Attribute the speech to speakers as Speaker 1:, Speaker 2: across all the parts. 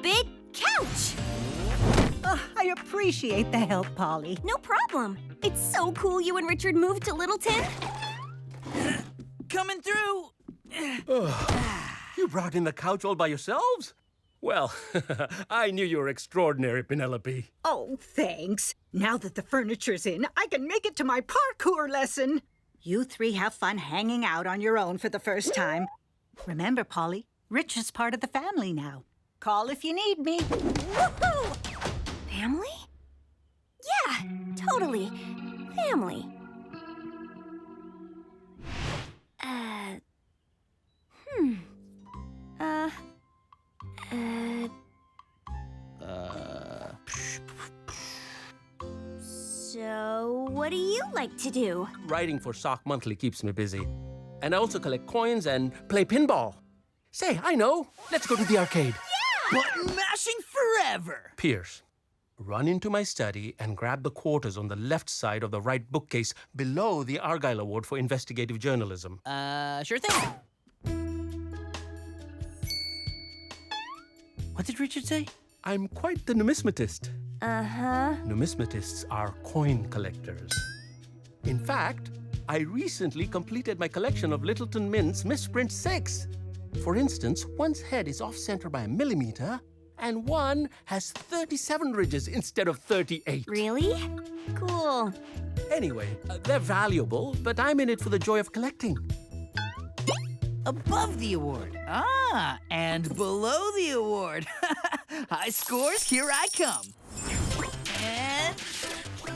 Speaker 1: big couch!
Speaker 2: I appreciate the help, Polly.
Speaker 1: No problem. It's so cool you and Richard moved to Littleton.
Speaker 3: Coming through!
Speaker 4: You brought in the couch all by yourselves? Well, I knew you were extraordinary, Penelope.
Speaker 2: Oh, thanks. Now that the furniture's in, I can make it to my parkour lesson. You three have fun hanging out on your own for the first time. Remember, Polly, Richard's part of the family now. Call if you need me.
Speaker 1: Woohoo! Family? Yeah, totally. Family. So, what do you like to do?
Speaker 4: Writing for Sock Monthly keeps me busy. And I also collect coins and play pinball. Say, I know. Let's go to the arcade.
Speaker 3: Button mashing forever!
Speaker 4: Pierce, run into my study and grab the quarters on the left side of the right bookcase below the Argyle Award for Investigative Journalism.
Speaker 3: Sure thing. What did Richard say?
Speaker 4: I'm quite the numismatist.
Speaker 1: Uh-huh.
Speaker 4: Numismatists are coin collectors. In fact, I recently completed my collection of Littleton Mint's misprint 6. For instance, one's head is off-center by 1 millimeter, and one has 37 ridges instead of 38.
Speaker 1: Really? Cool.
Speaker 4: Anyway, they're valuable, but I'm in it for the joy of collecting.
Speaker 3: Above the award. Ah, and below the award. High scores, here I come. And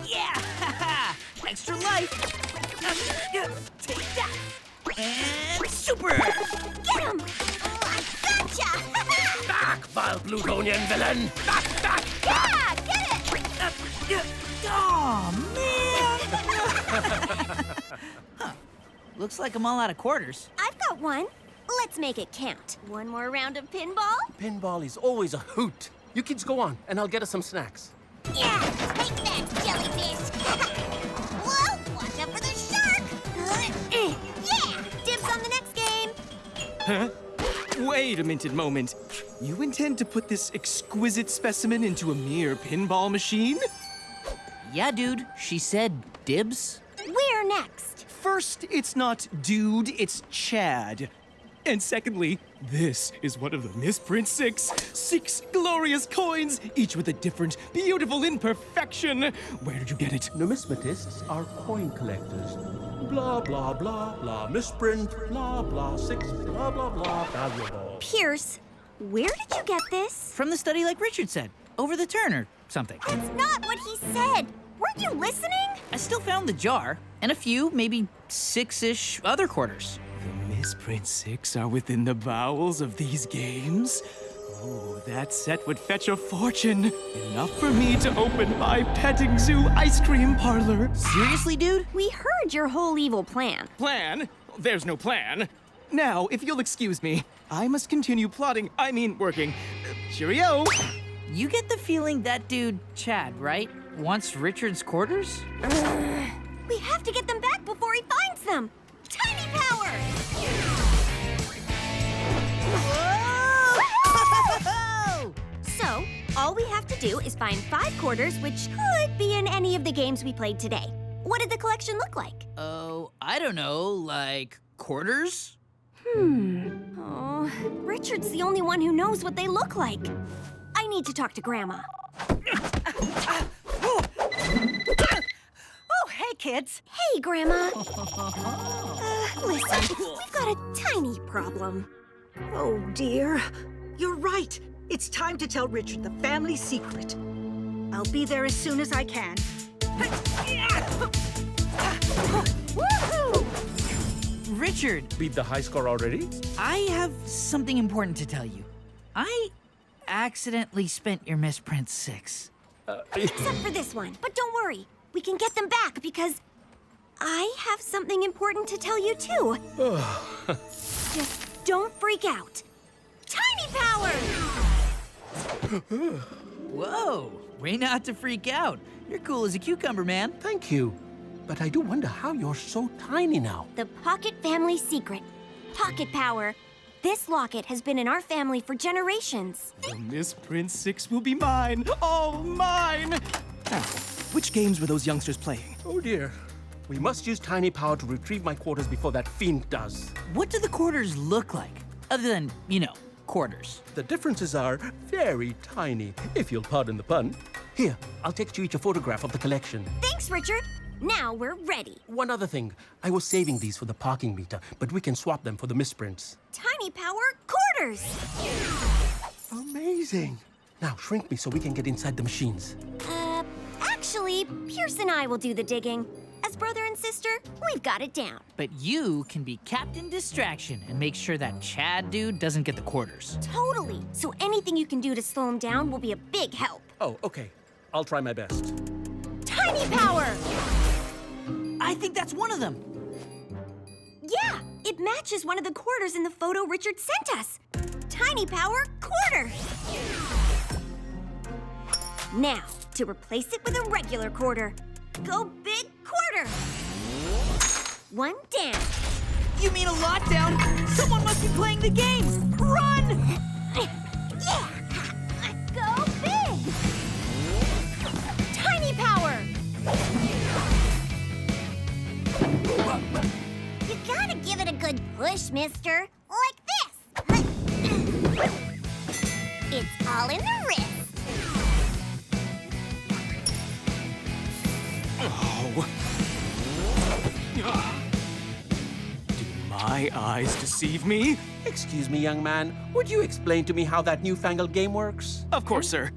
Speaker 3: yeah! Extra life. Take that. And super.
Speaker 1: Get him! Oh, I gotcha!
Speaker 4: Back, vile Plutonian villain! Back, back!
Speaker 1: Yeah, get it!
Speaker 3: Oh, man! Huh. Looks like I'm all out of quarters.
Speaker 1: I've got one. Let's make it count. One more round of pinball?
Speaker 4: Pinball is always a hoot. You kids go on, and I'll get us some snacks.
Speaker 1: Yeah, take that, jellyfish! Whoa, watch out for the shark! Yeah, dibs on the next game!
Speaker 5: Huh? Wait a minted moment. You intend to put this exquisite specimen into a mere pinball machine?
Speaker 3: Yeah, dude. She said dibs.
Speaker 1: Where next?
Speaker 5: First, it's not dude, it's Chad. And secondly, this is one of the misprint 6. 6 glorious coins, each with a different, beautiful imperfection. Where did you get it?
Speaker 4: Numismatists are coin collectors. Blah, blah, blah, blah, misprint, blah, blah, 6, blah, blah, blah, valuable.
Speaker 1: Pierce, where did you get this?
Speaker 3: From the study like Richard said. Over the turn or something.
Speaker 1: That's not what he said. Weren't you listening?
Speaker 3: I still found the jar. And a few, maybe 6-ish other quarters.
Speaker 5: The misprint 6 are within the bowels of these games? Oh, that set would fetch a fortune. Enough for me to open my petting zoo ice cream parlor.
Speaker 3: Seriously, dude?
Speaker 1: We heard your whole evil plan.
Speaker 5: Plan? There's no plan. Now, if you'll excuse me, I must continue working. Cheerio!
Speaker 3: You get the feeling that dude, Chad, right? Wants Richard's quarters?
Speaker 1: We have to get them back before he finds them. Tiny power!
Speaker 3: Whoa!
Speaker 1: So, all we have to do is find 5 quarters, which could be in any of the games we played today. What did the collection look like?
Speaker 3: Oh, I don't know, like quarters?
Speaker 1: Oh, Richard's the only one who knows what they look like. I need to talk to Grandma.
Speaker 2: Oh, hey, kids.
Speaker 1: Hey, Grandma. Listen, we've got a tiny problem.
Speaker 2: Oh, dear. You're right. It's time to tell Richard the family secret. I'll be there as soon as I can.
Speaker 1: Woohoo!
Speaker 3: Richard,
Speaker 4: Beat the high score already?
Speaker 3: I have something important to tell you. I accidentally spent your misprint 6.
Speaker 1: Except for this one. But don't worry. We can get them back because I have something important to tell you, too. Just don't freak out. Tiny power!
Speaker 3: Whoa, way not to freak out. You're cool as a cucumber, man.
Speaker 4: Thank you. But I do wonder how you're so tiny now.
Speaker 1: The Pocket family secret. Pocket power. This locket has been in our family for generations.
Speaker 5: The Misprint 6 will be mine. All mine. Now, which games were those youngsters playing?
Speaker 4: Oh dear. We must use tiny power to retrieve my quarters before that fiend does.
Speaker 3: What do the quarters look like? Other than, quarters.
Speaker 4: The differences are very tiny, if you'll pardon the pun. Here, I'll text you each a photograph of the collection.
Speaker 1: Thanks, Richard. Now we're ready.
Speaker 4: One other thing. I was saving these for the parking meter, but we can swap them for the misprints.
Speaker 1: Tiny power quarters.
Speaker 4: Amazing. Now shrink me so we can get inside the machines.
Speaker 1: Actually, Pierce and I will do the digging. As brother and sister, we've got it down.
Speaker 3: But you can be Captain Distraction and make sure that Chad dude doesn't get the quarters.
Speaker 1: Totally. So anything you can do to slow him down will be a big help.
Speaker 4: Oh, okay. I'll try my best.
Speaker 1: Tiny power!
Speaker 3: I think that's one of them.
Speaker 1: Yeah, it matches one of the quarters in the photo Richard sent us. Tiny power quarter. Now, to replace it with a regular quarter. Go big quarter. One down.
Speaker 3: You mean a lot down? Someone must be playing the game. Run!
Speaker 1: Yeah! Go big! Tiny power! You gotta give it a good push, mister. Like this. It's all in the wrist.
Speaker 5: Oh. Do my eyes deceive me?
Speaker 4: Excuse me, young man. Would you explain to me how that newfangled game works?
Speaker 5: Of course, sir.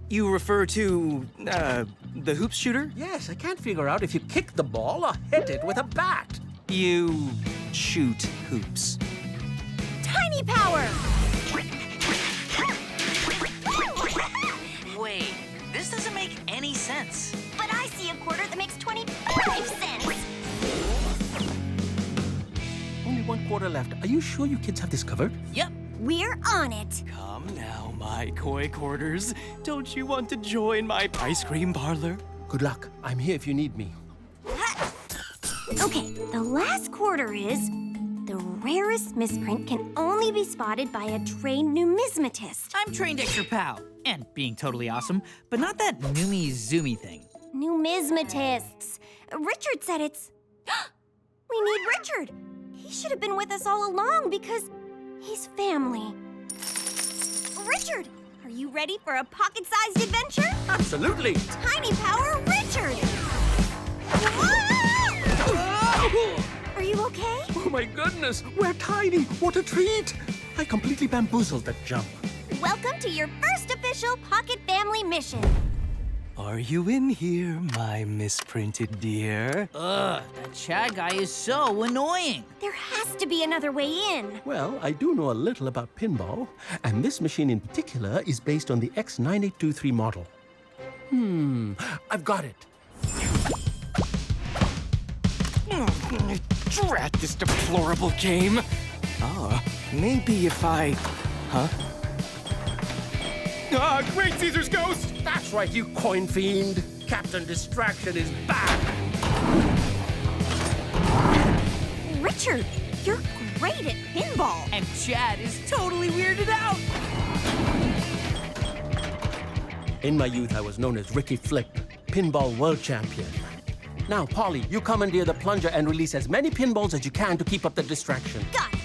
Speaker 5: You refer to, the hoops shooter?
Speaker 4: Yes, I can't figure out if you kick the ball or hit it with a bat.
Speaker 5: You shoot hoops.
Speaker 1: Tiny power!
Speaker 3: Wait, this doesn't make any sense.
Speaker 1: But I see a quarter that makes 25 cents.
Speaker 4: Only one quarter left. Are you sure you kids have this covered?
Speaker 3: Yep.
Speaker 1: We're on it.
Speaker 5: Come now, my koi quarters. Don't you want to join my ice cream parlor?
Speaker 4: Good luck. I'm here if you need me.
Speaker 1: Okay, the last quarter is the rarest misprint can only be spotted by a trained numismatist.
Speaker 3: I'm trained extra pow and being totally awesome, but not that noomy zoomy thing.
Speaker 1: Numismatists. Richard said it's... We need Richard. He should have been with us all along because he's family. Richard, are you ready for a pocket-sized adventure?
Speaker 4: Absolutely.
Speaker 1: Tiny power Richard! Are you okay?
Speaker 4: Oh my goodness, we're tiny. What a treat. I completely bamboozled that jump.
Speaker 1: Welcome to your first official Pocket Family mission.
Speaker 5: Are you in here, my misprinted dear?
Speaker 3: Ugh, that Chad guy is so annoying.
Speaker 1: There has to be another way in.
Speaker 4: Well, I do know a little about pinball, and this machine in particular is based on the X9823 model. I've got it.
Speaker 5: Drat this deplorable game. Maybe if I... Huh? Great Caesar's ghost!
Speaker 4: That's right, you coin fiend. Captain Distraction is back.
Speaker 1: Richard, you're great at pinball.
Speaker 3: And Chad is totally weirded out.
Speaker 4: In my youth, I was known as Ricky Flip, pinball world champion. Now, Polly, you commandeer the plunger and release as many pinballs as you can to keep up the distraction.
Speaker 1: Got it.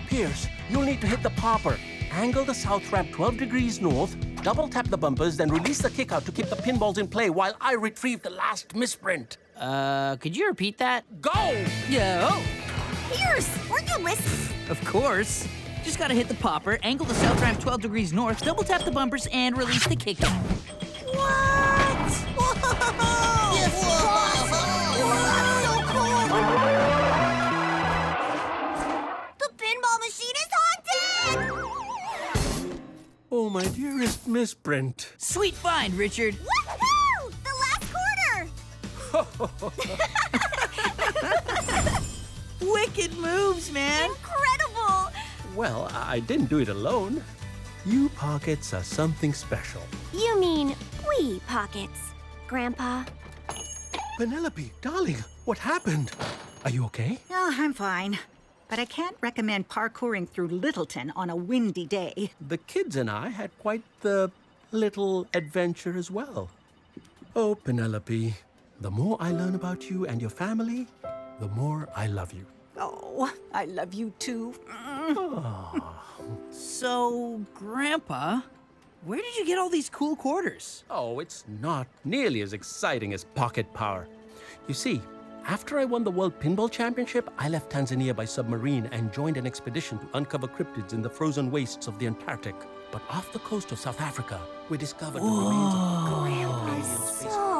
Speaker 4: Pierce, you'll need to hit the popper. Angle the south ramp 12 degrees north, double tap the bumpers, then release the kick out to keep the pinballs in play while I retrieve the last misprint.
Speaker 3: Could you repeat that?
Speaker 4: Go!
Speaker 3: Yeah,
Speaker 1: Pierce, were you listening?
Speaker 3: of course. Just gotta hit the popper, angle the south ramp 12 degrees north, double tap the bumpers, and release the kick out.
Speaker 1: What? Whoa! Yes, That's so cool! The pinball machine is haunted!
Speaker 4: Oh, my dearest misprint.
Speaker 3: Sweet find, Richard.
Speaker 1: Woohoo! The last quarter!
Speaker 3: Wicked moves, man.
Speaker 1: Incredible!
Speaker 4: Well, I didn't do it alone. You pockets are something special.
Speaker 1: You mean we pockets, Grandpa?
Speaker 4: Penelope, darling, what happened? Are you okay?
Speaker 2: Oh, I'm fine. but I can't recommend parkouring through Littleton on a windy day.
Speaker 4: The kids and I had quite the little adventure as well. Oh, Penelope, the more I learn about you and your family, the more I love you.
Speaker 2: Oh, I love you too.
Speaker 3: So, Grandpa, where did you get all these cool quarters?
Speaker 4: Oh, it's not nearly as exciting as pocket power. You see, after I won the World Pinball Championship, I left Tanzania by submarine and joined an expedition to uncover cryptids in the frozen wastes of the Antarctic. But off the coast of South Africa, we discovered the remains of
Speaker 1: So